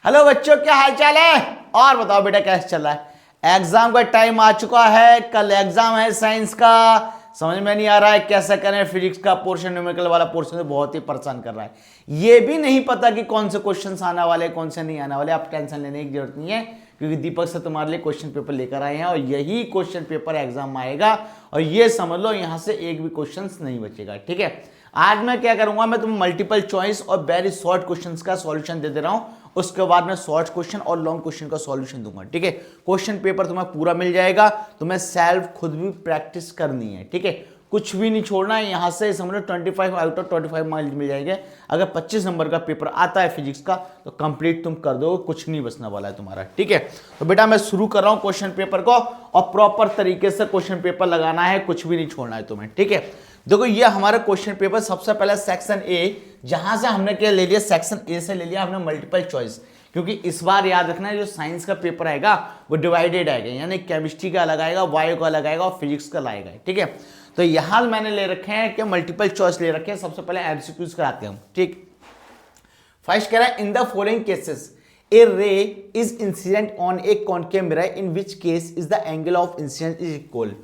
Hello बच्चों, क्या हाल चाल है? और बताओ बेटा कैसे चल रहा है? एग्जाम का टाइम आ चुका है, कल एग्जाम है साइंस का। समझ में नहीं आ रहा है कैसे करें। फिजिक्स का पोर्शन, न्यूमेरिकल वाला पोर्शन तो बहुत ही परेशान कर रहा है। ये भी नहीं पता कि कौन से क्वेश्चंस आने वाले कौन से नहीं आने वाले। आप टेंशन लेने की जरूरत नहीं है, क्योंकि दीपक से तुम्हारे लिए क्वेश्चन पेपर लेकर आए हैं और यही क्वेश्चन पेपर एग्जाम में आएगा। और ये समझ लो यहां से एक भी क्वेश्चन नहीं बचेगा। ठीक है, आज मैं क्या करूंगा, मैं तुम्हें मल्टीपल चॉइस और वेरी शॉर्ट क्वेश्चंस का सॉल्यूशन दे रहा हूं। उसके बाद मैं शॉर्ट क्वेश्चन और लॉन्ग क्वेश्चन का सॉल्यूशन दूंगा। ठीक है, क्वेश्चन पेपर तुम्हें पूरा मिल जाएगा। तुम्हें सेल्फ खुद भी प्रैक्टिस करनी है। ठीक है, कुछ भी नहीं छोड़ना है। यहां से समझ लो 25 आउट ऑफ 25 मार्क्स मिल जाएंगे। अगर 25 नंबर का पेपर आता है फिजिक्स का तो कंप्लीट तुम कर दो, कुछ नहीं बचने वाला है तुम्हारा। ठीक है, तो बेटा मैं शुरू कर रहा हूं क्वेश्चन पेपर को, और प्रॉपर तरीके से क्वेश्चन पेपर लगाना है, कुछ भी नहीं छोड़ना है तुम्हें। ठीक है, देखो ये हमारा क्वेश्चन पेपर। सबसे पहले सेक्शन ए, जहां से हमने क्या ले लिया, सेक्शन ए से ले लिया हमने मल्टीपल चॉइस। क्योंकि इस बार याद रखना है जो साइंस का पेपर आएगा वो डिवाइडेड आएगा, यानी केमिस्ट्री का अलग आएगा, बायो का अलग आएगा और फिजिक्स का आएगा। ठीक है, तो यहां मैंने ले रखे हैं कि मल्टीपल चॉइस ले रखे हैं। सबसे पहले एमसीक्यूज कराते हैं हम। ठीक, फर्स्ट कह रहा है in the following cases a ray is incident on a concave mirror in which case is the angle of incidence is equal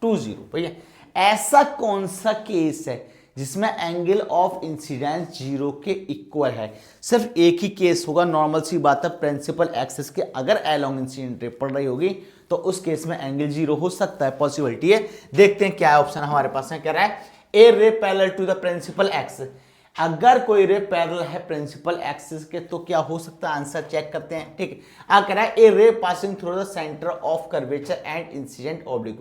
to 0। भैया ऐसा कौन सा केस है जिसमें एंगल ऑफ इंसिडेंस 0 के इक्वल है? सिर्फ एक ही केस होगा, नॉर्मल सी बात है, प्रिंसिपल एक्सिस के अगर अलोंग इंसिडेंट रे पड़ रही होगी तो उस केस में एंगल 0 हो सकता है, पॉसिबिलिटी है। देखते हैं क्या ऑप्शन हमारे पास है। कह रहा है a ray parallel to the principal axis. अगर कोई रे पैरेलल है प्रिंसिपल एक्सिस के तो क्या हो सकता है, आंसर चेक करते हैं। ठीक है, कह रहा है a ray passing through the centre of curvature and incident oblique.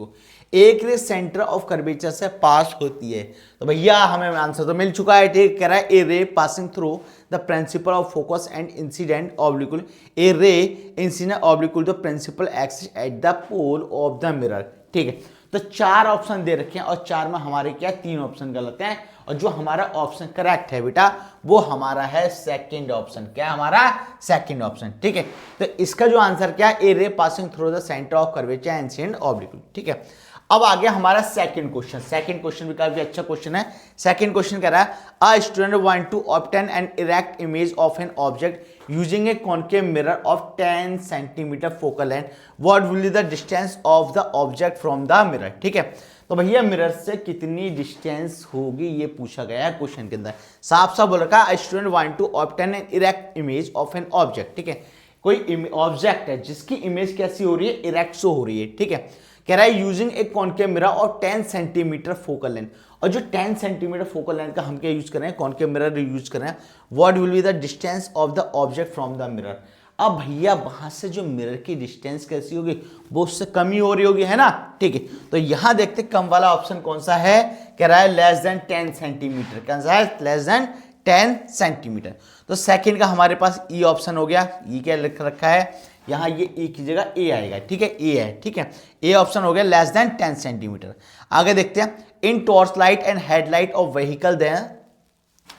एक रे सेंटर ऑफ कर्वेचर से पास होती है, तो भैया हमें आंसर तो मिल चुका है। ठीक, कह रहा है a ray passing through the principal of focus and incident oblique, a ray incident oblique the principal axis at the pole of the mirror. ठीक है, तो चार ऑप्शन दे रखे हैं और चार में हमारे क्या, तीन ऑप्शन गलत हैं। और जो हमारा ऑप्शन करेक्ट है बेटा वो हमारा है सेकंड ऑप्शन। क्या हमारा? Second option. ठीक है, तो इसका जो आंसर क्या है, a ray passing through the centre of curvature and incident oblique. ठीक है, अब आ गया हमारा सेकंड क्वेश्चन। सेकंड क्वेश्चन भी काफी अच्छा क्वेश्चन है। सेकंड क्वेश्चन कह रहा है a student want to obtain an erect image of an object using a concave mirror of 10 centimetre focal length, what will be the distance of the object from the mirror. ठीक है, तो भैया mirror से कितनी distance होगी ये पूछा गया है क्वेश्चन के अंदर। साफ साफ बोल रखा है student want to obtain an erect image of an object. ठीक है, कोई ऑब्जेक्ट है जिसकी इमेज कैसी हो रही है, इरेक्ट शो हो रही है। ठीक है, कह रहा है यूजिंग ए कॉनकेव मिरर और 10 सेंटीमीटर फोकल लेंथ। और जो 10 सेंटीमीटर फोकल लेंथ का हम क्या यूज कर रहे हैं, कॉनकेव मिरर यूज कर रहे हैं। What will be the distance of the object from the mirror. अब भैया वहां से जो मिरर की डिस्टेंस कैसी होगी, वो उससे कम ही हो रही होगी, है ना। ठीक है, तो यहां देखते कम वाला ऑप्शन कौन सा है। कह रहा है लेस देन 10 सेंटीमीटर। कैसा है? Less than 10 centimetre. तो सेकंड का हमारे पास ई ऑप्शन हो गया। ई क्या लिख रखा है यहाँ, ये ई की जगह ए आएगा। ठीक है, ए है। ठीक है, ए ऑप्शन हो गया लेस देन 10 सेंटीमीटर। आगे देखते हैं in torch light and headlight of vehicle then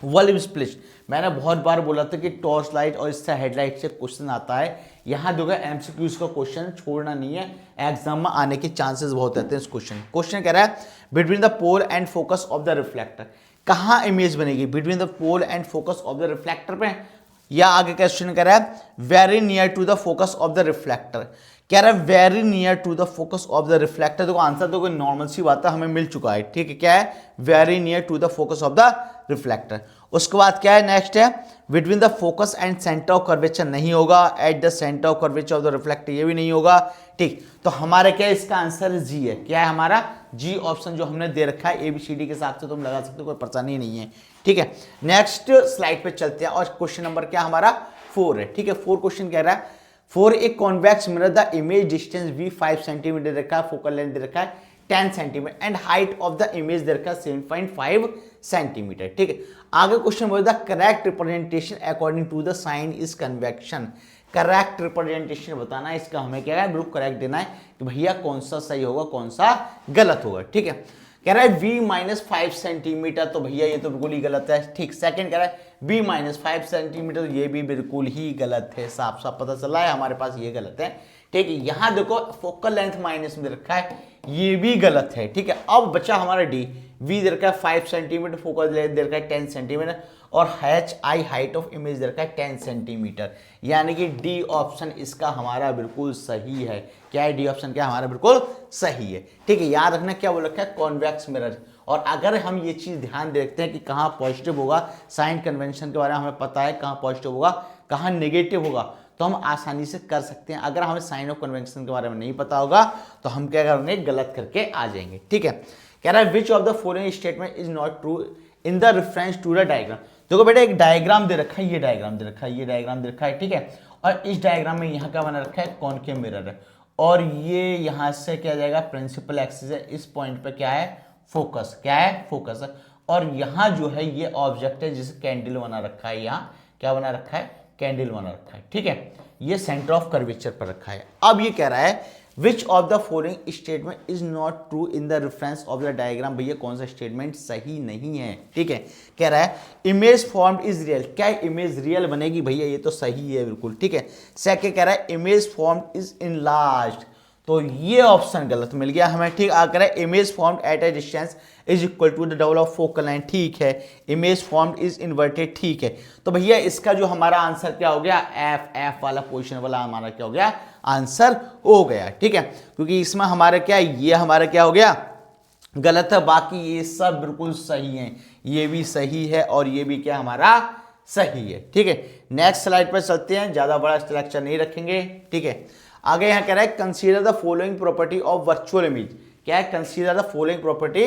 bulb split. मैंने बहुत बार बोला था कि टॉर्च लाइट और इससे हेडलाइट से क्वेश्चन आता है। यहां देखो एमसीक्यूज का क्वेश्चन छोड़ना नहीं है, एग्जाम में आने के चांसेस बहुत रहते हैं इस क्वेश्चन कह रहा है between the pole and focus of the reflector. कहां इमेज बनेगी? Between the pole and focus of the reflector पे, या आगे क्वेश्चन कह रहा है very near to the focus of the reflector. कह रहा है very near to the focus of the reflector. देखो आंसर तो कोई नॉर्मल सी बात है, हमें मिल चुका है। ठीक है, क्या है? Very near to the focus of the reflector. उसके बाद क्या है, नेक्स्ट है between the focus and centre of curvature, नहीं होगा। At the centre of curvature of the reflector, ये भी नहीं होगा। ठीक, तो हमारे क्या है, इसका आंसर जी है। क्या है हमारा? जी ऑप्शन जो हमने दे रखा है। एबीसीडी के हिसाब से तुम लगा सकते हो, कोई परेशानी नहीं है। ठीक है, नेक्स्ट स्लाइड पे चलते हैं और क्वेश्चन नंबर क्या हमारा 4 है। ठीक है, 4 क्वेश्चन कह रहा है for a convex mirror the image distance भी 5 सेंटीमीटर रखा है, फोकल लेंथ दे रखा है 10 centimetre and height of the image दे रखा है 7.5 सेंटीमीटर। ठीक है, आगे क्वेश्चन बोल the correct representation according to the sign is convention. Correct representation बताना है इसका, हमें क्या है, बिल्कुल करेक्ट देना है कि भैया कौन सा सही होगा कौन सा गलत होगा। ठीक है, कह रहा है v-5 सेंटीमीटर, तो भैया ये तो बिल्कुल ही गलत है। ठीक, सेकंड कह रहा है b-5 सेंटीमीटर, ये भी बिल्कुल ही गलत है। साफ साफ पता चला है हमारे पास ये गलत है। ठीक है, यहां देखो फोकल लेंथ माइनस में रखा है, ये भी गलत है। ठीक है, अब बचा हमारा डी। वी दे रखा है 5 सेंटीमीटर, फोकल लेंथ दे रखा है 10 सेंटीमीटर, और H I height of image दे रखा है 10 सेंटीमीटर, यानी कि डी ऑप्शन इसका हमारा बिल्कुल सही है। क्या है? डी ऑप्शन क्या हमारा बिल्कुल सही है। ठीक है, याद रखना क्या बोल रखा है, कॉन्वेक्स मिरर। और अगर हम ये चीज ध्यान देखते हैं कि कहाँ पॉजिटिव होगा, साइन कन्वेंशन के बारे में हमें पता है कहाँ पॉजिटिव होगा कहाँ नेगेटिव होगा, तो हम आसानी से कर सकते हैं। अगर हमें साइन ऑफ कन्वेंशन के बारे में नहीं पता होगा तो हम क्या करेंगे, गलत करके आ जाएंगे। ठीक है, कह रहा है which of the following statement is not true in the reference to the diagram. देखो बेटा एक डायग्राम दे रखा है, ये डायग्राम दे रखा है, ये डायग्राम दे रखा है। ठीक है, और इस डायग्राम में यहाँ क्या बना रखा है, कॉनकेव मिरर है, और ये यहाँ से क्या जाएगा, प्रिंसिपल एक्सिस है। इस पॉइंट पे क्या है, फोकस। क्या है, फोकस है। और यहाँ जो है ये ऑब्जेक्ट है जिसे कैंडल बना रखा है, यहाँ क्या बना रखा है, कैंडल बना रखा है। ठीक है, ये सेंटर ऑफ कर्वेचर पर रखा है। अब ये कह रहा है which of the following statement is not true in the reference of the diagram. भैया कौन सा स्टेटमेंट सही नहीं है। ठीक है, कह रहा है इमेज फॉर्म्ड इज रियल। क्या इमेज रियल बनेगी? भैया ये तो सही है बिल्कुल। ठीक है, सेकंड कह रहा है इमेज फॉर्म्ड इज इनलार्ज्ड, तो ये ऑप्शन गलत मिल गया हमें। ठीक, आकर है image formed at a distance is equal to the double of focal line. ठीक है, इमेज फॉर्म्ड इज इन्वर्टेड। ठीक है, तो भैया इसका जो हमारा आंसर क्या हो गया, एफ वाला पोजीशन वाला हमारा क्या हो गया, आंसर हो गया। ठीक है, क्योंकि इसमें हमारा क्या, ये हमारा क्या हो गया, गलत है। बाकी ये सब बिल्कुल सही है, ये भी सही है और ये भी क्या हमारा सही है। ठीक है, नेक्स्ट स्लाइड पर चलते हैं, ज्यादा बड़ा लेक्चर नहीं रखेंगे। ठीक है, आगे यहां कह रहा है consider the following property of virtual image. क्या है, consider the following property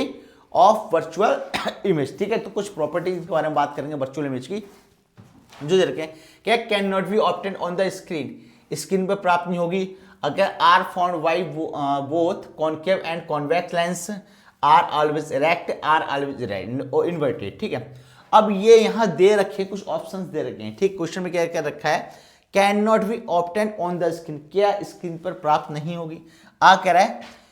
of virtual image. ठीक है, तो कुछ प्रॉपर्टीज के बारे में बात करेंगे वर्चुअल इमेज की जो दे रखे हैं। क्या can not be obtain on the screen, screen पर प्राप्त नहीं होगी। अगर are found by both concave and convex lens are always erect, are always inverted. ठीक है, अब ये यहां दे रखे कुछ ऑप्शंस दे रखे हैं। ठीक, क्वेश्चन में क्या क्या रखा है, can not be obtain on the screen, क्या स्क्रीन पर प्राप्त नहीं होगी। आ कह रहा है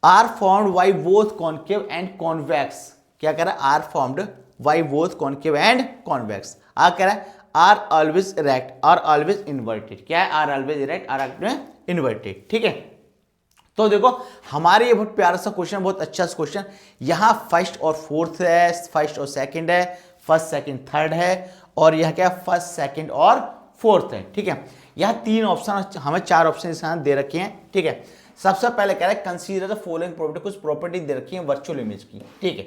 are formed by both concave and convex. क्या कह रहा है, are formed by both concave and convex. A कह रहा है are always erect, are always inverted. क्या है, are always erect, are inverted. ठीक है, तो देखो हमारे ये बहुत प्यारा सा क्वेश्चन, बहुत अच्छा सा क्वेश्चन। यहां फर्स्ट और फोर्थ है, फर्स्ट और सेकंड है, फर्स्ट सेकंड थर्ड है, और यह क्या, फर्स्ट सेकंड और फोर्थ है। ठीक है, यह तीन ऑप्शन, हमें चार ऑप्शन इस दे रखे हैं। ठीक है, सबसे पहले कह रहा है कंसीडर द फॉलोइंग प्रॉपर्टी, कुछ प्रॉपर्टी दे रखी है वर्चुअल इमेज की। ठीक है,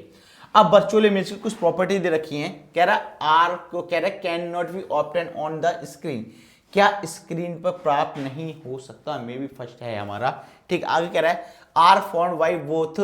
अब वर्चुअल इमेज की कुछ प्रॉपर्टी दे रखी है। कह रहा आर को कह रहा है can not be obtain on the screen, क्या स्क्रीन पर प्राप्त नहीं हो सकता, मे बी फर्स्ट है हमारा। ठीक, आगे कह रहा है are formed by both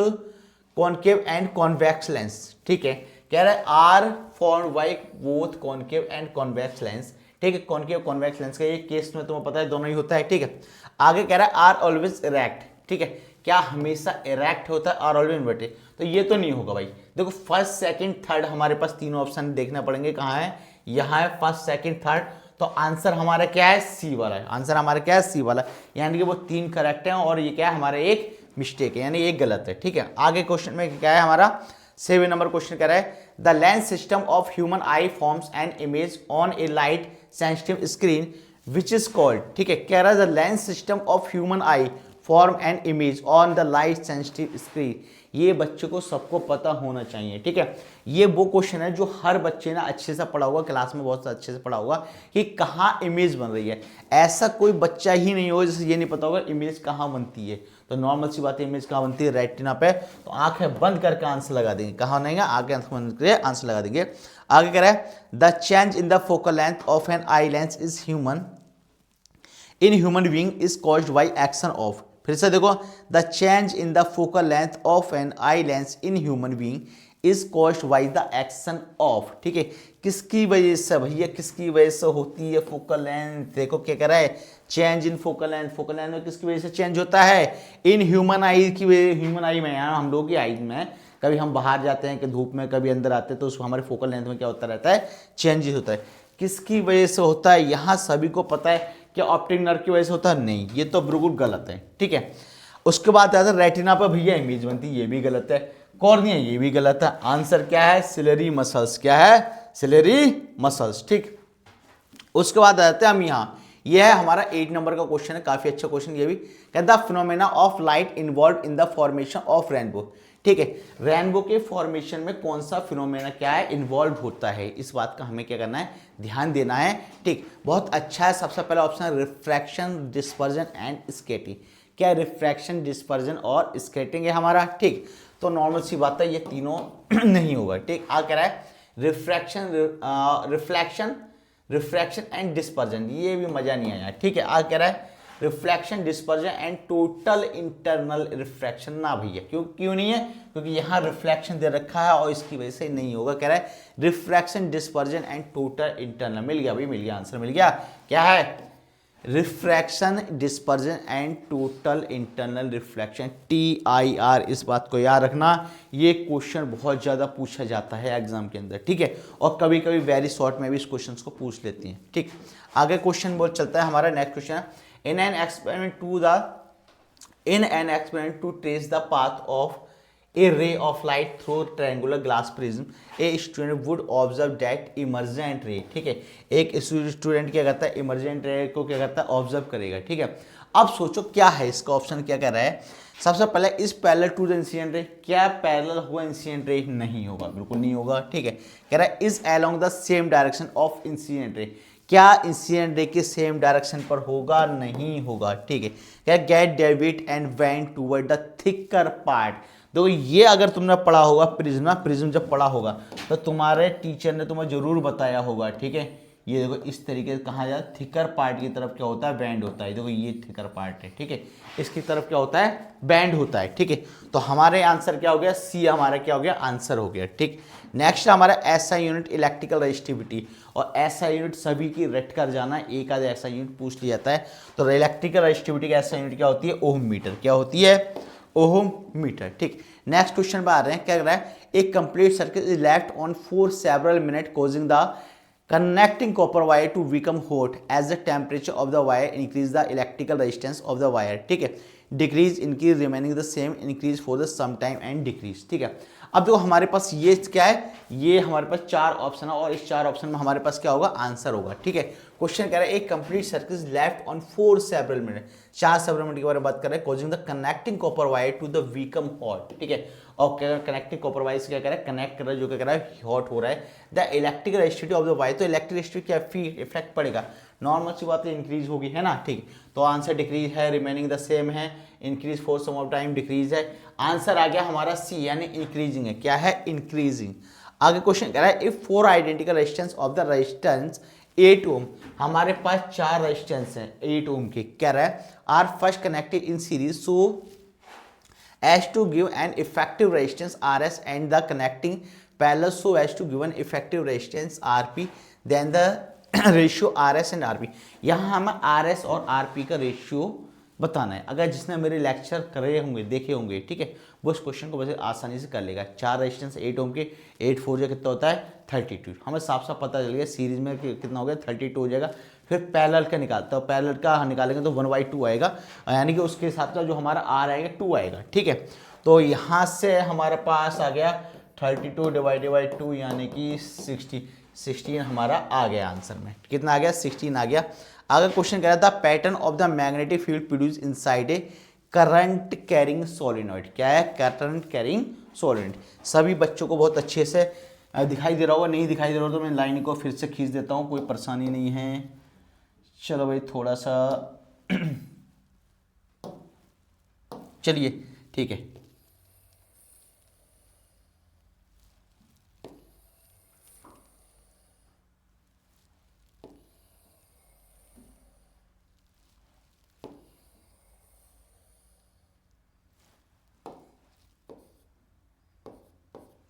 concave and convex lens. ठीक है, कह रहा है are formed by both concave and convex lens. ठीक है, कॉनकेव कॉन्वेक्स लेंस का ये केस में तुम्हें पता है दोनों ही होता है। ठीक है, आगे कह रहा है आर ऑलवेज इरेक्ट। ठीक है, क्या हमेशा इरेक्ट होता है, आर ऑलवेज इन्वर्टेड, तो ये तो नहीं होगा भाई। देखो फर्स्ट सेकंड थर्ड हमारे पास तीनों ऑप्शन देखना पड़ेंगे, कहाँ है, यहाँ है फर्स्ट सेकंड थर्ड, तो आंसर हमारा क्या है, सी वाला है। आंसर हमारा क्या है, सी वाला, यानी कि वो तीन करेक्ट है और ये क्या है, हमारा एक मिस्टेक है, यानी एक गलत है। ठीक है, आगे क्वेश्चन में क्या है हमारा 7 नंबर क्वेश्चन कह रहा है the lens system of human I forms an image on A light sensitive screen which is called. ठीक है, कह रहा है the lens system of human I form an image on the light sensitive screen. ये बच्चे को सबको पता होना चाहिए। ठीक है, ये वो क्वेश्चन है जो हर बच्चे ने अच्छे से पढ़ा होगा, क्लास में बहुत अच्छे से पढ़ा होगा कि कहाँ इमेज बन रही है। ऐसा कोई बच्चा ही नहीं होगा जिसे ये नहीं पता होगा इमेज कहाँ बनती है। तो नॉर्मल सी बात है, इमेज कहाँ बनती है, रेटिना पे, तो आंखें बंद करके आंसर लगा देंगे। कहाँ नहीं, आगे बंद करके आंसर लगा देंगे। आगे कह रहा है the change in the focal length of an eye lens is human in human being is caused by action of. फिर से देखो, the change in the focal length of an eye lens in human being is caused by the action of. ठीक है, किसकी वजह से भैया, किसकी वजह से होती है फोकल लेंथ। देखो क्या कह रहा है, change in focal length, focal length में किसकी वजह से चेंज होता है, इन ह्यूमन आई की वजह, ह्यूमन आई में, हम लोग की आई में कभी हम बाहर जाते हैं कि धूप में, कभी अंदर आते हैं, तो उसको हमारे फोकल लेंथ में क्या होता रहता है, चेंजेस होता है। किसकी वजह से होता है, यहाँ सभी को पता है कि ऑप्टिक नर्व की वजह से होता है, नहीं, ये तो बिल्कुल गलत है। ठीक है, उसके बाद आता है रेटिना पर भैया इमेज बनती है, ये भी गलत है। कॉर्निया, ये भी गलत है। आंसर क्या है, सिलेरी मसल्स। क्या है, सिलेरी मसल्स। ठीक, उसके बाद आते हैं हम यहाँ, यह है हमारा 8 नंबर का क्वेश्चन है, काफी अच्छा क्वेश्चन ये भी। कहता है phenomena of light involve in the formation of rainbow. ठीक है। रेनबो के फॉर्मेशन में कौन सा फिनोमेना क्या है, इन्वॉल्व होता है, इस बात का हमें क्या करना है, ध्यान देना है। ठीक, बहुत अच्छा है। सबसे पहला option refraction, dispersion and scattering. क्या रिफ्रैक्शन, डिस्पर्जन और स्कैटरिंग है हमारा। ठीक, तो नॉर्मल सी बात है, ये तीनों नहीं होगा। ठीक, आ कह रहा है refraction, reflection, refraction and dispersion, ये भी मजा नहीं आया। ठीक है, आ कह रहा है reflection, dispersion and total internal refraction. ना भैया, क्यों नहीं है, क्योंकि यहाँ रिफ्लेक्शन दे रखा है और इसकी वजह से नहीं होगा। कह रहा है refraction, dispersion and total internal. मिल गया भाई, मिल गया, आंसर मिल गया। क्या है, refraction, dispersion and total internal reflection, TIR। इस बात को याद रखना, ये क्वेश्चन बहुत ज़्यादा पूछा जाता है एग्जाम के अंदर। ठीक है, और कभी कभी वेरी शॉर्ट में भी इस क्वेश्चन को पूछ लेती हैं। ठीक, आगे क्वेश्चन बहुत चलता है हमारा। नेक्स्ट क्वेश्चन है in an experiment to trace the path of a ray of light through triangular glass prism, a student would observe that emergent ray। ठीक है, एक स्टूडेंट क्या करता है, इमरजेंट रे को क्या करता है, ऑब्जर्व करेगा। ठीक है, अब सोचो क्या है इसका ऑप्शन, क्या कर रहा है। सबसे पहले इस parallel to the incident ray, क्या पैरेलल हुआ इंसिडेंट रे, नहीं होगा, बिल्कुल नहीं होगा। ठीक है, कह रहा है is along the same direction of incident ray, क्या इंसिडेंट रे के सेम डायरेक्शन पर होगा, नहीं होगा। ठीक है, क्या get David and went toward the thicker part. देखो ये अगर तुमने पढ़ा होगा प्रिज्म, प्रिज्म जब पढ़ा होगा तो तुम्हारे टीचर ने तुम्हें जरूर बताया होगा। ठीक है, ये देखो इस तरीके से कहा जाता है, थिकर पार्ट की तरफ क्या होता है, बैंड होता है। देखो ये थिकर पार्ट है। ठीक है, इसकी तरफ क्या होता है, बैंड होता है। ठीक है, तो हमारे आंसर क्या हो गया, सी हमारा क्या हो गया, आंसर हो गया। ठीक, नेक्स्ट हमारा ऐसा यूनिट इलेक्ट्रिकल रेजिस्टिविटी, और ऐसा यूनिट सभी की रट कर जाना, एक आध ऐसा यूनिट पूछ लिया जाता है। तो इलेक्ट्रिकल रेजिस्टिविटी का ऐसा यूनिट क्या होती है, ओम मीटर। क्या होती है, ओम मीटर। ठीक, नेक्स्ट क्वेश्चन पर आ रहे हैं, क्या कर रहा है, एक complete circuit is left on for several minute causing the connecting copper wire to become hot as the temperature of the wire increase the electrical resistance of the wire। ठीक है, decrease, increase, remaining the same, increase for the some time and decrease. ठीक है, अब देखो हमारे पास ये क्या है, ये हमारे पास चार ऑप्शन है और इस चार ऑप्शन में हमारे पास क्या होगा, आंसर होगा। ठीक है, क्वेश्चन कह रहा है एक complete circuit left on 4 several minute, 4 several minute के बारे में बात कर रहे हैं, causing the connecting copper wire to the become hot. ठीक है, और क्या कनेक्टिंग कॉपर वायर से क्या कर रहा है, कनेक्ट कर रहा है, जो क्या कर रहा है, हॉट हो रहा है। The electrical resistivity of the wire, तो इलेक्ट्रिक रेजिस्टिविटी क्या इफेक्ट पड़ेगा, नॉर्मल सी बात है, इंक्रीज होगी, है ना। ठीक, तो आंसर डिक्रीज है, रिमेनिंग द सेम है, increase for some of time, decrease है। आंसर आ गया हमारा सी, यानी इंक्रीजिंग है। क्या है, इंक्रीजिंग। आगे क्वेश्चन कह रहा है if 4 identical resistance of the resistance 8 ओम, हमारे पास 4 रेजिस्टेंस हैं 8 ओम के, कह रहा है are first connected in series so as to give an effective resistance Rs and the connecting parallel so as to give an effective resistance Rp, then the ratio Rs and Rp। यहाँ हमें Rs और Rp का ratio बताना है। अगर जिसने मेरे lecture करे होंगे, देखे होंगे, ठीक है, वो इस क्वेश्चन को वैसे आसानी से कर लेगा। 4 रेजिस्टेंस 8 ओम के, 8 4 जो कितना होता है 32, हमें साफ साफ पता चल गया सीरीज में कितना हो गया 32 हो जाएगा। फिर पैरेलल का निकालता है, पैरेलल का निकालेंगे तो 1/2 आएगा, यानी कि उसके हिसाब से जो हमारा आर आएगा 2 आएगा। ठीक है, तो यहाँ से हमारे पास आ गया 32 डिवाइडेड बाई 2 यानी कि 16 हमारा आ गया आंसर में। कितना आ गया, 16 आ गया। आगे क्वेश्चन कह रहा था pattern of the magnetic field produce inside a current carrying solenoid. क्या है, करंट कैरिंग सोलिनॉइड। सभी बच्चों को बहुत अच्छे से दिखाई दे रहा होगा, नहीं दिखाई दे रहा हो तो मैं लाइन को फिर से खींच देता हूँ, कोई परेशानी नहीं है। चलो भाई थोड़ा सा चलिए, ठीक है।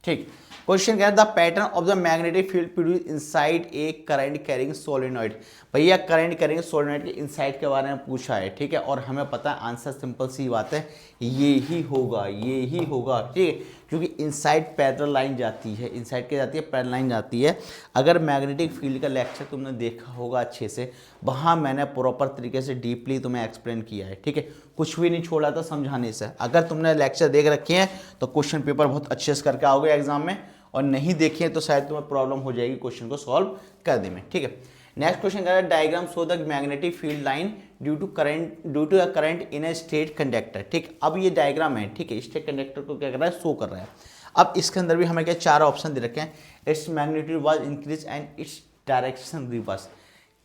ठीक, क्वेश्चन क्या है the pattern of the magnetic field produce inside a current carrying solenoid. भैया करंट कैरिंग सोलिनॉइड के इनसाइड के बारे में पूछा है, ठीक है, और हमें पता है आंसर सिंपल सी बात है, ये ही होगा, ये ही होगा। ठीक है, क्योंकि इनसाइड पैरेलल लाइन जाती है, इनसाइड क्या जाती है, पैरेलल लाइन जाती है। अगर मैग्नेटिक फील्ड का लेक्चर तुमने देखा होगा अच्छे से, वहाँ मैंने प्रॉपर तरीके से डीपली तुम्हें एक्सप्लेन किया है। ठीक है, कुछ भी नहीं छोड़ा था समझाने से। अगर तुमने लेक्चर देख रखे हैं तो क्वेश्चन पेपर बहुत अच्छे से करके आओगे एग्जाम में, और नहीं देखे तो शायद तुम्हें प्रॉब्लम हो जाएगी क्वेश्चन को सॉल्व करने में। ठीक है, नेक्स्ट क्वेश्चन कह रहा है diagram show the magnetic field line due to a current in a straight conductor. ठीक, अब ये डायग्राम है, ठीक है, स्टेट कंडक्टर को क्या कर रहा है, शो कर रहा है। अब इसके अंदर भी हमें क्या चार ऑप्शन दे रखे हैं, its magnitude was increase and its direction reverse.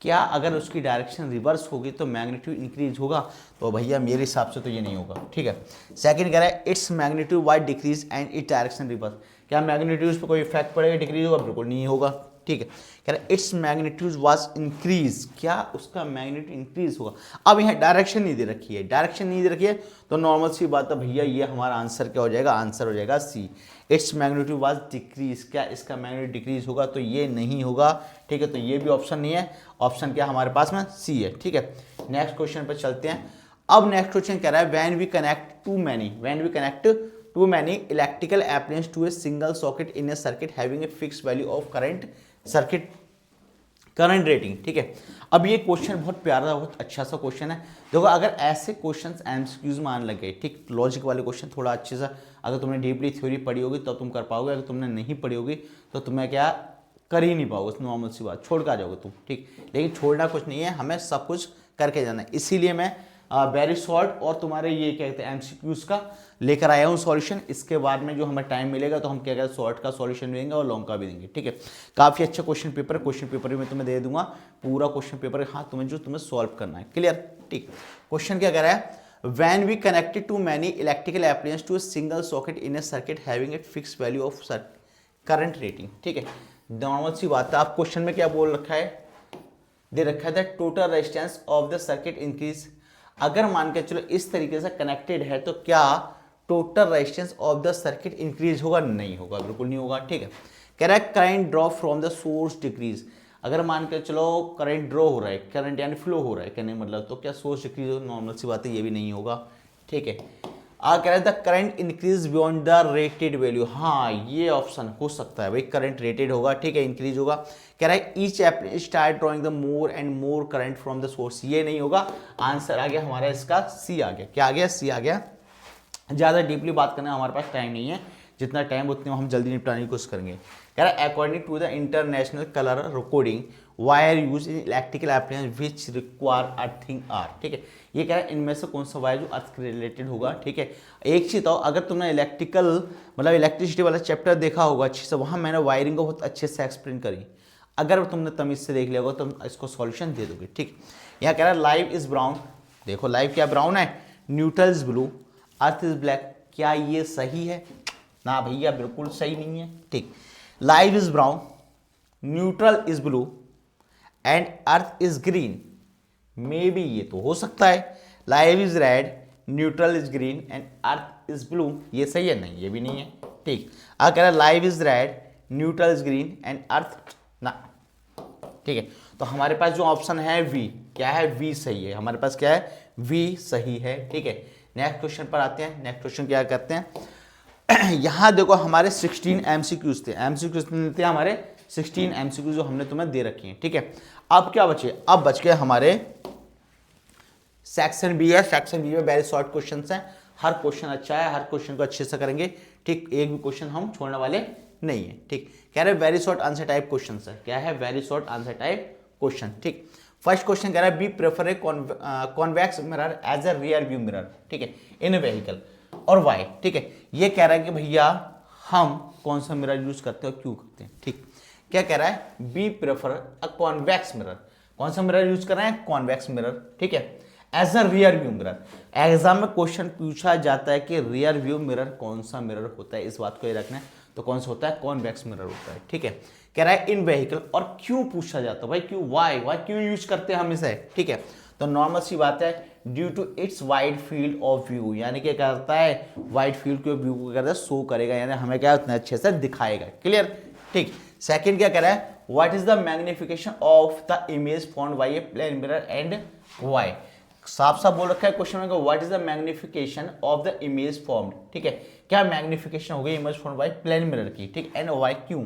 क्या अगर उसकी डायरेक्शन रिवर्स होगी तो मैग्नीट्यूड इंक्रीज होगा, तो भैया मेरे हिसाब से तो ये नहीं होगा। ठीक है, सेकंड कह रहा है its magnitude was decrease and its direction reverse. क्या मैग्नीट्यूड पर कोई इफेक्ट पड़ेगा, डिक्रीज होगा, बिल्कुल नहीं होगा। ठीक है, कह रहा है इट्स मैग्नीट्यूड वाज इंक्रीज, क्या उसका मैग्नीट्यूड इंक्रीज होगा। अब यहाँ डायरेक्शन नहीं दे रखी है, डायरेक्शन नहीं दे रखी है तो नॉर्मल सी बात है भैया, ये हमारा आंसर क्या हो जाएगा, आंसर हो जाएगा सी। इट्स मैग्नीट्यूड वाज डिक्रीज, क्या इसका मैग्नीट्यूड डिक्रीज होगा, तो ये नहीं होगा। ठीक है, तो ये भी ऑप्शन नहीं है, ऑप्शन क्या हमारे पास में सी है। ठीक है, नेक्स्ट क्वेश्चन पर चलते हैं। अब नेक्स्ट क्वेश्चन कह रहा है when we connect too many electrical appliance to a single socket in a circuit having a fix value of current rating. ठीक है, अब ये क्वेश्चन बहुत प्यारा, बहुत अच्छा सा क्वेश्चन है। देखो अगर ऐसे क्वेश्चंस एमसीक्यूज में आने लगे, ठीक, लॉजिक वाले क्वेश्चन थोड़ा अच्छे से अगर तुमने डीपली थ्योरी पढ़ी होगी तो तुम कर पाओगे, अगर तुमने नहीं पढ़ी होगी तो तुम्हें क्या कर ही नहीं पाओगे, नॉर्मल सी बात, छोड़ कर आ जाओगे तुम। ठीक, लेकिन छोड़ना कुछ नहीं है, हमें सब कुछ करके जाना है, इसीलिए मैं वेरी शॉर्ट और तुम्हारे ये क्या कहते हैं एमसीक्यूज का लेकर आया हूँ सॉल्यूशन। इसके बाद में जो हमें टाइम मिलेगा तो हम क्या कहते हैं शॉर्ट का सॉल्यूशन देंगे और लॉन्ग का भी देंगे। ठीक है, काफ़ी अच्छा क्वेश्चन पेपर भी मैं तुम्हें दे दूंगा, पूरा क्वेश्चन पेपर, हाँ तुम्हें सॉल्व करना है, क्लियर। ठीक, क्वेश्चन क्या कह रहा है, when we connected too many electrical appliance to a single socket in a circuit having a fix value of current rating. ठीक है, नॉर्मल सी बात है, आप क्वेश्चन में क्या बोल रखा है, दे रखा है total resistance of the circuit increase. अगर मान के चलो इस तरीके से कनेक्टेड है तो क्या total resistance of the circuit increase होगा, नहीं होगा, बिल्कुल नहीं होगा। ठीक है, कह रहा है current draw from the source decrease. अगर मान के चलो करंट ड्रॉ हो रहा है, करंट यानी फ्लो हो रहा है, कहने मतलब तो क्या सोर्स डिक्रीज हो, नॉर्मल सी बात है, ये भी नहीं होगा। ठीक है, कह रहा है the current increase beyond the rated value. हाँ, ये ऑप्शन हो सकता है भाई, करंट रेटेड होगा, ठीक है, इंक्रीज होगा। कह रहा है each appliance start drawing the more and more current from the source, ये नहीं होगा। आंसर आ गया हमारा इसका सी आ गया, क्या आ गया, सी आ गया। ज़्यादा डीपली बात करने हमारे पास टाइम नहीं है, जितना टाइम उतने हम जल्दी निपटाने की कोशिश करेंगे। कह रहा है according to the international colour coding wire use in electrical appliance which require earthing are. ठीक है, ये कह रहा है इनमें से कौन सा वायर जो अर्थ के रिलेटेड होगा। ठीक है, एक चीज तो अगर तुमने इलेक्ट्रिसिटी वाला चैप्टर देखा होगा अच्छे से, वहाँ मैंने वायरिंग को बहुत अच्छे से एक्सप्लेन करी, अगर तुमने तमीज से देख लिया होगा तो तुम इसको सॉल्यूशन दे दोगे। ठीक, यहाँ कह रहा है लाइव इज ब्राउन, देखो लाइव क्या ब्राउन है, neutral is blue, earth is black. क्या ये सही है, ना भैया बिल्कुल सही नहीं है। ठीक, live is brown, neutral is blue and earth is green, may be ये तो हो सकता है। Live is red, neutral is green and earth is blue, ये सही है, नहीं ये भी नहीं है। ठीक, कह रहा है live is red, neutral is green and earth ना। ठीक है, तो हमारे पास जो ऑप्शन है वी, क्या है, वी सही है, हमारे पास क्या है, वी सही है। ठीक है, नेक्स्ट क्वेश्चन पर आते हैं। नेक्स्ट क्वेश्चन क्या करते हैं यहां देखो हमारे 16 एमसीक्यूज थे, थे हमारे 16 एमसीक्यूज जो हमने तुम्हें दे रखी हैं। ठीक है, अब क्या बचे, अब बच गए हमारे सेक्शन बी है। सेक्शन बी में वेरी शॉर्ट क्वेश्चन हैं, हर क्वेश्चन अच्छा है, हर क्वेश्चन को अच्छे से करेंगे। ठीक, एक भी क्वेश्चन हम छोड़ने वाले नहीं है। ठीक, कह रहे very short answer type question है, क्या है, very short answer type question. ठीक, फर्स्ट क्वेश्चन कह रहा है we prefer a convex mirror as a rear view mirror. ठीक है, इन ए व्हीकल और वाई। ठीक है, ये कह रहा है कि भैया हम कौन सा मिरर यूज करते हैं और क्यों करते हैं। ठीक, क्या कह रहा है, we prefer a convex mirror, कौन सा मिरर यूज कर रहे हैं, कॉन्वेक्स मिरर। ठीक है, as a rear view mirror, exam में क्वेश्चन पूछा जाता है कि रियर व्यू मिरर कौन सा मिरर होता है, इस बात को ये रखना है, तो कौन सा होता है, कॉन्वेक्स मिरर होता है। ठीक है, कह रहा है इन व्हीकल, और क्यों पूछा जाता है भाई, क्यों, वाई क्यों यूज करते हैं हम इसे। ठीक है, तो नॉर्मल सी बात है, due to its wide field of view, यानी क्या करता है, वाइड फील्ड के व्यू को करता है शो करेगा, यानी हमें क्या उतना अच्छे से दिखाएगा, क्लियर। ठीक, सेकंड क्या कह रहा है, what is the magnification of the image found by a plane mirror and why. साफ साफ बोल रखा है क्वेश्चन में, what is the magnification of the image formed. ठीक है, क्या मैग्निफिकेशन हो गई image formed by plane mirror की। ठीक, एंड वाई क्यों,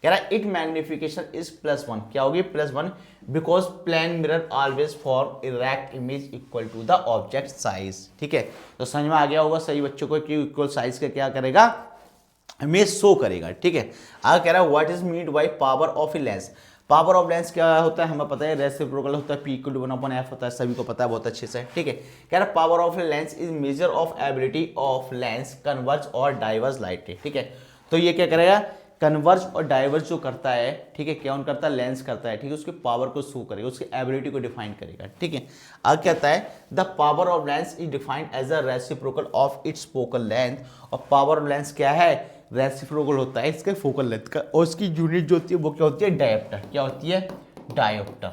कह रहा है इट मैग्निफिकेशन इज +1, क्या होगी, +1, because plane mirror always form erect image equal to the object size. ठीक है, तो समझ में आ गया होगा सही बच्चों को कि इक्वल साइज का क्या करेगा, इमेज शो करेगा। ठीक है, आगे कह रहा है what is meant by power of a lens. Power of lens क्या होता है हमें पता है, रेसिप्रोकल होता है, P = 1/f होता है, सभी को पता है बहुत अच्छे से, ठीक है। कह रहा power of lens is measure of ability of lens converge और डाइवर्स लाइट, ठीक है। तो ये क्या करेगा, कन्वर्ज और डाइवर्स जो करता है, ठीक है, क्या करता है, लेंस करता है, ठीक है, उसकी पावर को शो करेगा, उसकी एबिलिटी को डिफाइन करेगा, ठीक है। आगे कहता है the power of lens is defined as a reciprocal of its focal length, और पावर ऑफ लेंस क्या है, रेसिप्रोकल होता है इसके फोकल लेंथ का, और उसकी यूनिट जो होती है वो क्या होती है, डायोप्टर, क्या होती है, डायोप्टर,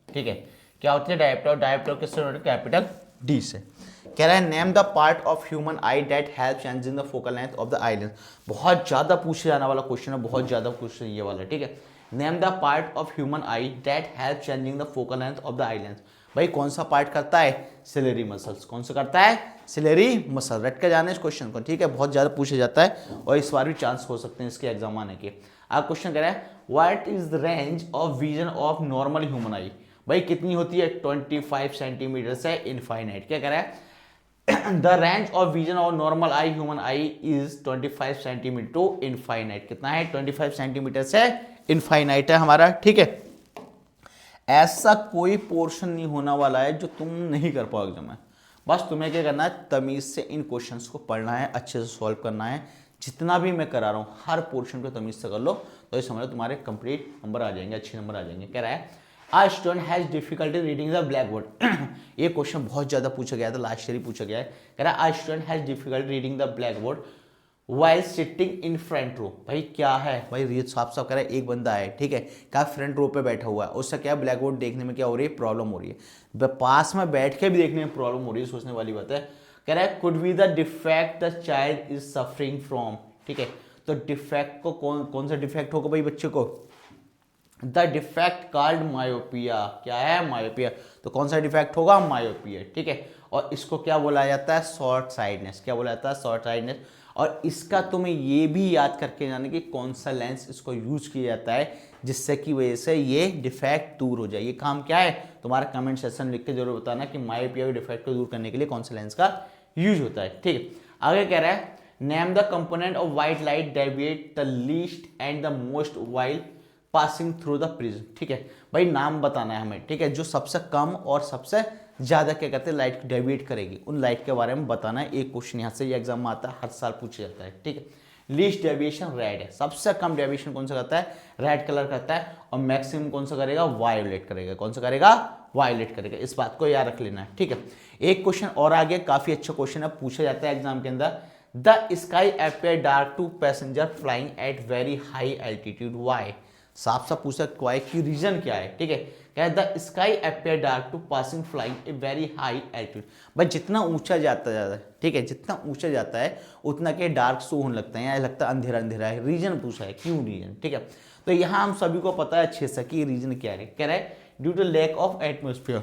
ठीक है, क्या होती है, डायोप्टर, डायोप्टर किससे नोट, कैपिटल डी से। कह रहा है name the part of human I that help changing the focal length of the eye lens, बहुत ज्यादा पूछे जाने वाला क्वेश्चन है, बहुत ज्यादा क्वेश्चन ये वाला, ठीक है। Name the part of human I that help changing the focal length of the eye lens, भाई कौन सा पार्ट करता है, सिलेरी मसल्स, कौन सा करता है, सिलेरी मसल, रट के जाने इस क्वेश्चन को, ठीक है, बहुत ज्यादा पूछा जाता है और इस बार भी चांस हो सकते हैं इसके एग्जाम आने के। अब क्वेश्चन कह रहा है what is the range of vision of normal human आई, भाई कितनी होती है, 25 सेंटीमीटर से इनफाइनाइट, क्या कह रहा है, the range of vision of normal eye human eye is 25 centimetre to infinite, कितना है, 25 सेंटीमीटर से इनफाइनाइट है हमारा, ठीक है। ऐसा कोई पोर्शन नहीं होने वाला है जो तुम नहीं कर पाओ एग्जाम में, बस तुम्हें क्या करना है, तमीज से इन क्वेश्चंस को पढ़ना है, अच्छे से सॉल्व करना है, जितना भी मैं करा रहा हूँ हर पोर्शन को तमीज से कर लो, तो ये समझ लो तुम्हारे कंप्लीट नंबर आ जाएंगे, अच्छे नंबर आ जाएंगे। कह रहा है a student has difficulty reading the blackboard, ये क्वेश्चन बहुत ज्यादा पूछा गया था, लास्ट ईयर ही पूछा गया है। कह रहा है a student has difficulty reading the blackboard while sitting in front row, भाई क्या है, भाई ये साफ साफ कह रहा है एक बंदा है, ठीक है, क्या फ्रंट रो पे बैठा हुआ है, उससे क्या ब्लैक बोर्ड देखने में क्या हो रही है, प्रॉब्लम हो रही है, पास में बैठ के भी देखने में प्रॉब्लम हो रही है, सोचने वाली बात है। कह रहा है could be the defect the child is suffering from, ठीक है, तो डिफेक्ट को कौन सा डिफेक्ट होगा भाई बच्चे को, द डिफेक्ट कॉल्ड मायोपिया, क्या है, मायोपिया, तो कौन सा डिफेक्ट होगा, मायोपिया, ठीक है। और इसको क्या बोला जाता है, शॉर्ट साइडनेस, क्या बोला जाता है, शॉर्ट साइडनेस। और इसका तुम्हें ये भी याद करके जाना कि कौन सा लेंस इसको यूज किया जाता है जिससे कि वजह से ये डिफेक्ट दूर हो जाए, ये काम क्या है, तुम्हारा कमेंट सेक्शन लिख के जरूर बताना कि मायोपिया के डिफेक्ट को दूर करने के लिए कौन सा लेंस का यूज होता है, ठीक है। आगे कह रहा है name the component of white light deviate the least and the most while passing through the prism, ठीक है, भाई नाम बताना है हमें, ठीक है, जो सबसे कम और सबसे ज्यादा क्या करते हैं, लाइट डेविएट करेगी, उन लाइट के बारे में बताना है। एक क्वेश्चन यहाँ से ये एग्जाम में आता है, हर साल पूछा जाता है, ठीक है। लीस्ट डेविएशन रेड है, सबसे कम डेविएशन कौन सा करता है, रेड कलर करता है, और मैक्सिमम कौन सा करेगा, वायोलेट करेगा, कौन सा करेगा, वायोलेट करेगा, इस बात को याद रख लेना है, ठीक है। एक क्वेश्चन और आगे, काफी अच्छा क्वेश्चन है, पूछा जाता है एग्जाम के अंदर, the sky appear dark to passenger flying at very high altitude, why, साफ साफ पूछा क्वाई की रीजन क्या है, ठीक है। क्या the sky appear dark to passing flying a very high altitude, भाई जितना ऊंचा जाता है, ठीक है, जितना ऊंचा जाता है उतना के डार्क शो होने लगता है, या लगता है अंधेरा अंधेरा है, रीजन पूछा है, क्यों रीजन, ठीक है। तो यहाँ हम सभी को पता है अच्छे से कि रीजन क्या है, कह रहा है due to lack of atmosphere,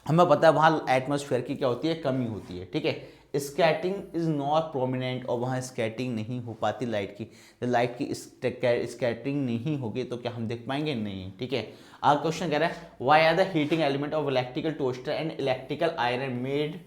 हमें पता है वहाँ एटमोस्फेयर की क्या होती है, कमी होती है, ठीक है। स्कैटिंग इज नॉट प्रोमिनेंट, और वहाँ स्कैटिंग नहीं हो पाती लाइट की, तो लाइट की स्कैटिंग नहीं होगी तो क्या हम देख पाएंगे, नहीं, ठीक है। आगे क्वेश्चन कह रहा है why are the heating element of electrical toaster and electrical iron made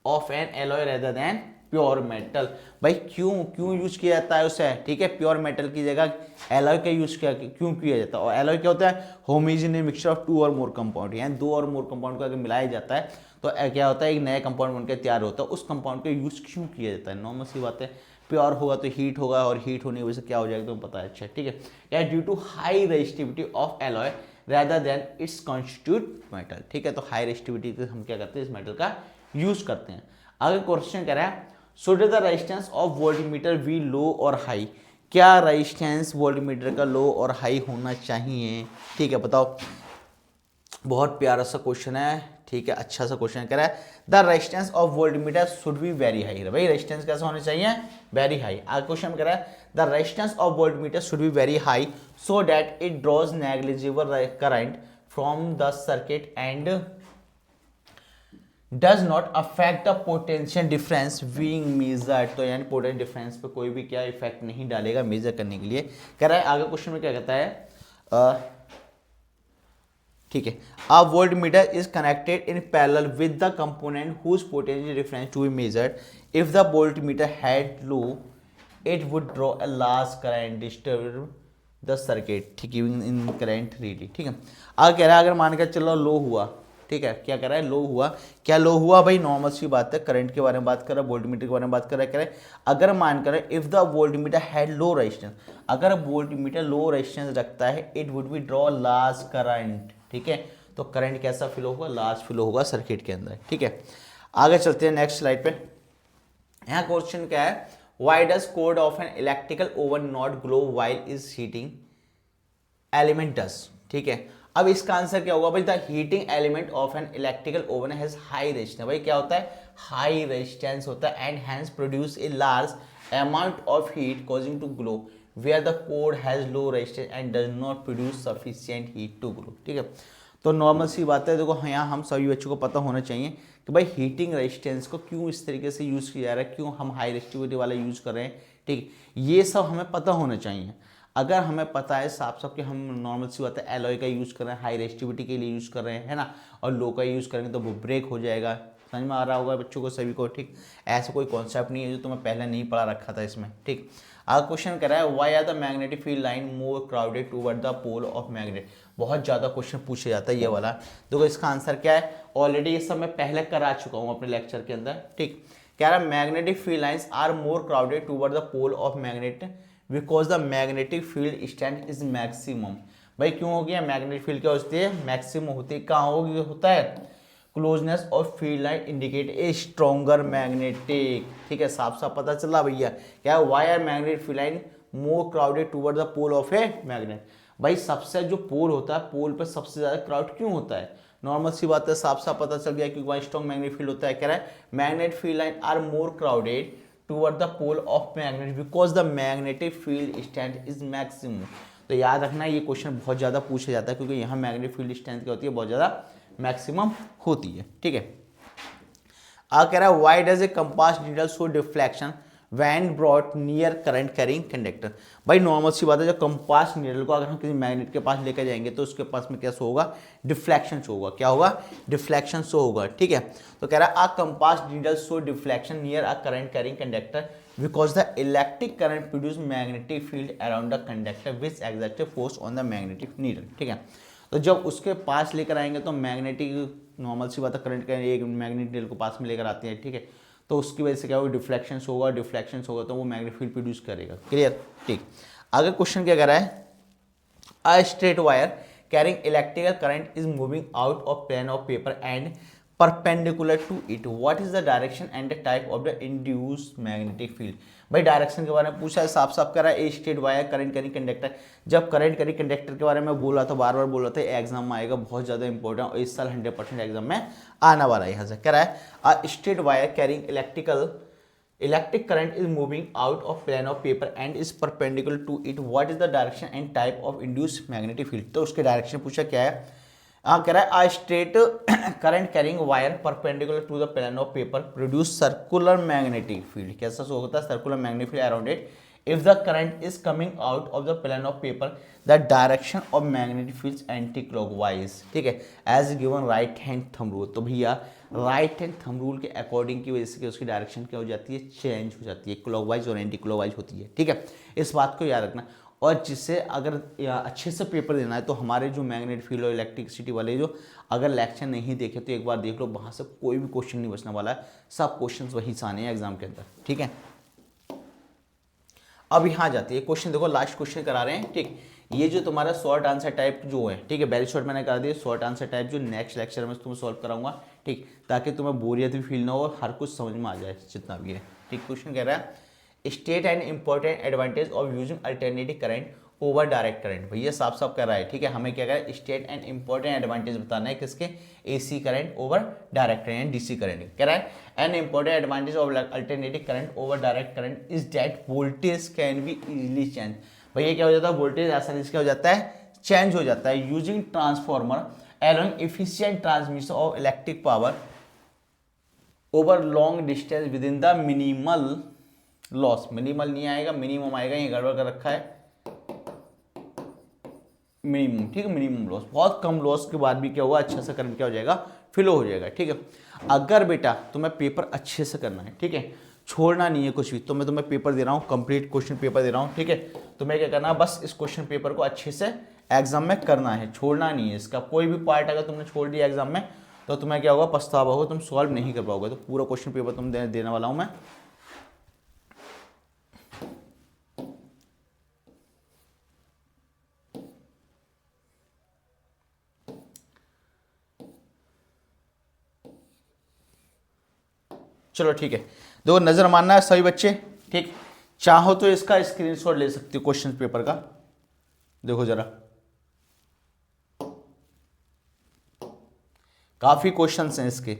of an alloy rather than pure metal, भाई क्यों यूज किया जाता है उसे, ठीक है, प्योर मेटल की जगह एलॉय का यूज क्यों किया जाता है, और एलॉय क्या होता है, होमोजेनियस मिक्सचर ऑफ टू और मोर कंपाउंड, यानी दो और मोर कंपाउंड को अगर मिलाया जाता है तो क्या होता है, एक नया कंपाउंड बनकर तैयार होता है, उस कंपाउंड का यूज क्यों किया जाता है, नॉर्मल सी बात है, प्योर होगा तो हीट होगा, और हीट होने की वजह से क्या हो जाएगा तो पता है, अच्छा, ठीक है। या due to high resistivity of alloy rather than its constitute metal, ठीक है, तो हाई रेजिस्टिविटी से हम क्या करते हैं, इस मेटल का यूज करते हैं। आगे क्वेश्चन कह रहा है should the resistance of voltmeter be low और हाई, क्या रेजिस्टेंस वोल्टमीटर का लो और हाई होना चाहिए, ठीक है, बताओ, बहुत प्यारा सा क्वेश्चन है, ठीक है, अच्छा सा क्वेश्चन कह रहा है the resistance of voltmeter should be very high, भाई रेजिस्टेंस कैसा होना चाहिए, वेरी हाई। आगे क्वेश्चन कह रहा है the resistance of voltmeter should be very high so that it draws negligible current from the circuit and does not affect the potential difference being measured, तो यानी पोटेंशियल डिफरेंस पे कोई भी क्या इफेक्ट नहीं डालेगा मेजर करने के लिए। कह रहा है आगे क्वेश्चन में क्या कहता है, ठीक है, a voltmeter is connected in parallel with the component whose potential difference to be measured if the voltmeter had low it would draw a large current disturb the circuit, ठीक है, इन करंट रीडिंग, ठीक है। आगे कह रहा है अगर मान के चलो लो हुआ, ठीक है, क्या कह रहा है, लो हुआ, क्या लो हुआ भाई, नॉर्मल सी बात है, करंट के बारे में बात कर रहा है, वोल्टमीटर के बारे में बात कर रहा है, कह रहा है अगर मान कर if the voltmeter had low resistance, अगर वोल्टमीटर लो रेजिस्टेंस रखता है it would be draw large current, ठीक है, तो करंट कैसा फ्लो होगा, लार्ज फ्लो होगा सर्किट के अंदर, ठीक है। आगे चलते हैं नेक्स्ट स्लाइड पे। यहाँ क्वेश्चन क्या है, why does cord of an electrical oven not glow while is heating element does, ठीक है। अब इसका आंसर क्या होगा भाई, the heating element of an electrical oven has high resistance, भाई क्या होता है, हाई रेजिस्टेंस होता है, and hence produce a large amount of heat causing to glow where the cord has low resistance and does not produce sufficient heat to glow, ठीक है। तो normal सी बात है, देखो यहाँ हम सभी बच्चों को पता होना चाहिए कि भाई हीटिंग रेजिस्टेंस को क्यों इस तरीके से यूज़ किया जा रहा है, क्यों हम हाई रेजिस्टिविटी वाला यूज़ कर रहे हैं, ठीक है, ये सब हमें पता होना चाहिए। अगर हमें पता है साफ साफ कि हम नॉर्मल सी बात है एलॉय का यूज़ कर रहे हैं, हाई रेजिस्टिविटी के लिए यूज़ कर रहे हैं, है ना, और लो का यूज़ करेंगे तो वो ब्रेक हो जाएगा, समझ में आ रहा होगा बच्चों को सभी को, ठीक। ऐसा कोई कॉन्सेप्ट नहीं है जो तुम्हें पहले नहीं पढ़ा रखा था इसमें, ठीक। आगे क्वेश्चन कर रहा है why are the magnetic field line more crowded toward the pole of magnet, बहुत ज़्यादा क्वेश्चन पूछा जाता है ये वाला। देखो इसका आंसर क्या है, ऑलरेडी ये सब मैं पहले करा चुका हूँ अपने लेक्चर के अंदर, ठीक। कह रहा है magnetic field lines are more crowded toward the pole of magnet because the magnetic field strength is maximum, भाई क्यों हो गया, मैग्नेटिक फील्ड क्या होती है, मैक्सिमम होती है, कहाँ होगी, होता है closeness of field line indicate a stronger magnetic, ठीक है, साफ साफ पता चला भैया। क्या why are magnetic field line more crowded toward the pole of a magnet, भाई सबसे जो पोल होता है, पोल पर सबसे ज्यादा क्राउड क्यों होता है, नॉर्मल सी बात है, साफ साफ पता चल गया क्योंकि वहाँ स्ट्रॉन्ग मैग्नेटिक फील्ड होता है। कह रहा है magnet field line are more crowded toward the pole of magnet because the magnetic field strength is maximum. तो याद रखना ये क्वेश्चन बहुत ज़्यादा पूछा जाता है क्योंकि यहाँ मैग्नेटिक फील्ड स्ट्रेंथ क्या होती है, बहुत ज़्यादा मैक्सिमम होती है, ठीक है। कह रहा है why does a compass needle show deflection when brought near current carrying conductor, भाई नॉर्मल सी बात है, जब कंपास नीडल को अगर हम किसी मैग्नेट के पास लेकर जाएंगे तो उसके पास में क्या शो होगा, डिफ्लेक्शन शो होगा, क्या होगा, डिफ्लेक्शन शो होगा, ठीक है। तो कह रहा है a compass needle show deflection near a current carrying conductor because the electric current produce magnetic field around the conductor which exert force on the magnetic needle, ठीक है। तो जब उसके पास लेकर आएंगे तो मैग्नेटिक, नॉर्मल सी बात है, करंट का एक मैग्नेटिक नीडल को पास में लेकर आते हैं, ठीक है, तो उसकी वजह से क्या होगा, डिफ्लेक्शन होगा, डिफ्लेक्शन होगा तो वो मैग्नेटिक फील्ड प्रोड्यूस करेगा, क्लियर, ठीक। आगे क्वेश्चन क्या कर रहा है, a straight wire carrying electrical current is moving out of plane of paper and perpendicular to it, what is the direction and the type of the induced magnetic field, भाई direction के बारे में पूछा है, साफ साफ कर रहा है a straight wire current carrying conductor, जब करंट कैरिंग कंडक्टर के बारे में बोल रहा था, बार बार बोल रहा था, एग्जाम में आएगा, बहुत ज़्यादा इंपॉर्टेंट, और इस साल 100% एग्जाम में आने वाला है। यहाँ से कह रहा है a straight wire carrying electric current is moving out of plane of paper and is perpendicular to it, what is the direction and type of induced magnetic field, तो उसके डायरेक्शन पूछा क्या है, कह रहा है a straight current carrying wire perpendicular to the plane of paper produce circular magnetic field, कैसा show होता है, circular magnetic field around it if the current is coming out of the plane of paper the direction of magnetic field anti clockwise, ठीक है, as given right hand thumb rule, तो भैया right hand thumb rule के according की वजह से उसकी direction क्या हो जाती है, चेंज हो जाती है, क्लॉकवाइज और एंटी क्लॉकवाइज होती है, ठीक है, इस बात को याद रखना। और जिससे अगर अच्छे से पेपर देना है तो हमारे जो मैग्नेट फील्ड और इलेक्ट्रिसिटी वाले जो अगर लेक्चर नहीं देखे तो एक बार देख लो, वहाँ से कोई भी क्वेश्चन नहीं बचने वाला है, सब क्वेश्चंस वही से आने हैं एग्जाम के अंदर, ठीक है। अब यहाँ जाती है क्वेश्चन, देखो लास्ट क्वेश्चन करा रहे हैं, ठीक, ये जो तुम्हारा शॉर्ट आंसर टाइप जो है, ठीक है, वेरी शॉर्ट मैंने करा दिया, शॉर्ट आंसर टाइप जो नेक्स्ट लेक्चर में तुम्हें सॉल्व कराऊंगा, ठीक, ताकि तुम्हें बोरियत भी फील ना हो और हर कुछ समझ में आ जाए जितना भी है, ठीक। क्वेश्चन कह रहा है state and important advantage of using alternative current over direct current, भैया साफ साफ कर रहा है, ठीक है, हमें क्या करें, स्टेट एंड इंपॉर्टेंट एडवांटेज बताना है किसके, AC current over direct current, DC current, कह रहा है an important advantage of alternative current over direct current is that voltage can be easily change, भैया क्या हो जाता है, वोल्टेज आसानी से क्या हो जाता है, चेंज हो जाता है, using transformer along efficient transmission of electric power over long distance with in the minimal loss, minimal नहीं आएगा, मिनिमम आएगा, ये गड़बड़ कर रखा है, मिनिमम, ठीक है, मिनिमम लॉस, बहुत कम लॉस के बाद भी क्या होगा, अच्छा सा करंट क्या हो जाएगा, फ्लो हो जाएगा, ठीक है। अगर बेटा तुम्हें पेपर अच्छे से करना है, ठीक है, छोड़ना नहीं है कुछ भी। तो मैं तुम्हें पेपर दे रहा हूँ, कंप्लीट क्वेश्चन पेपर दे रहा हूँ, ठीक है। तुम्हें क्या करना है, बस इस क्वेश्चन पेपर को अच्छे से एग्जाम में करना है, छोड़ना नहीं है। इसका कोई भी पार्ट अगर तुमने छोड़ दिया एग्जाम में तो तुम्हें क्या होगा, पछतावा होगा, तुम सॉल्व नहीं कर पाओगे। तो पूरा क्वेश्चन पेपर तुम देने वाला हूँ मैं। चलो ठीक है, देखो नजर मानना है सभी बच्चे, ठीक। चाहो तो इसका स्क्रीनशॉट ले सकते हो क्वेश्चन पेपर का, देखो जरा, काफी क्वेश्चंस हैं इसके।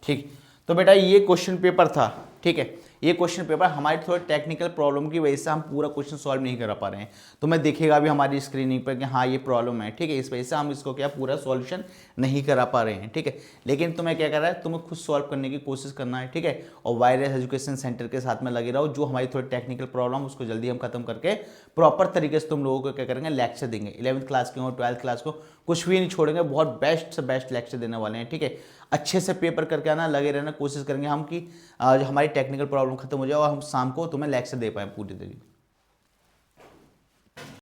ठीक, तो बेटा ये क्वेश्चन पेपर था, ठीक है। ये क्वेश्चन पेपर हमारी थोड़ी टेक्निकल प्रॉब्लम की वजह से हम पूरा क्वेश्चन सॉल्व नहीं कर पा रहे हैं। तो मैं दिखेगा अभी हमारी स्क्रीनिंग पर कि हाँ ये प्रॉब्लम है, ठीक है। इस वजह से हम इसको क्या पूरा सॉल्यूशन नहीं करा पा रहे हैं, ठीक है। लेकिन तुम्हें क्या करना है, तुम्हें खुद सॉल्व करने की कोशिश करना है, ठीक है। और वायरस एजुकेशन सेंटर के साथ में लगे रहो, जो हमारी थोड़ी टेक्निकल प्रॉब्लम उसको जल्दी हम खत्म करके प्रॉपर तरीके से तुम लोगों को क्या करेंगे, लेक्चर देंगे। 11th क्लास के हो, 12th क्लास को, कुछ भी नहीं छोड़ेंगे, बहुत बेस्ट से बेस्ट लेक्चर देने वाले हैं, ठीक है। अच्छे से पेपर करके आना, लगे रहना, कोशिश करेंगे हम कि जो हमारी टेक्निकल प्रॉब्लम खत्म हो जाए और हम शाम को तुम्हें लेक्चर दे पाएँ पूरी तरीके।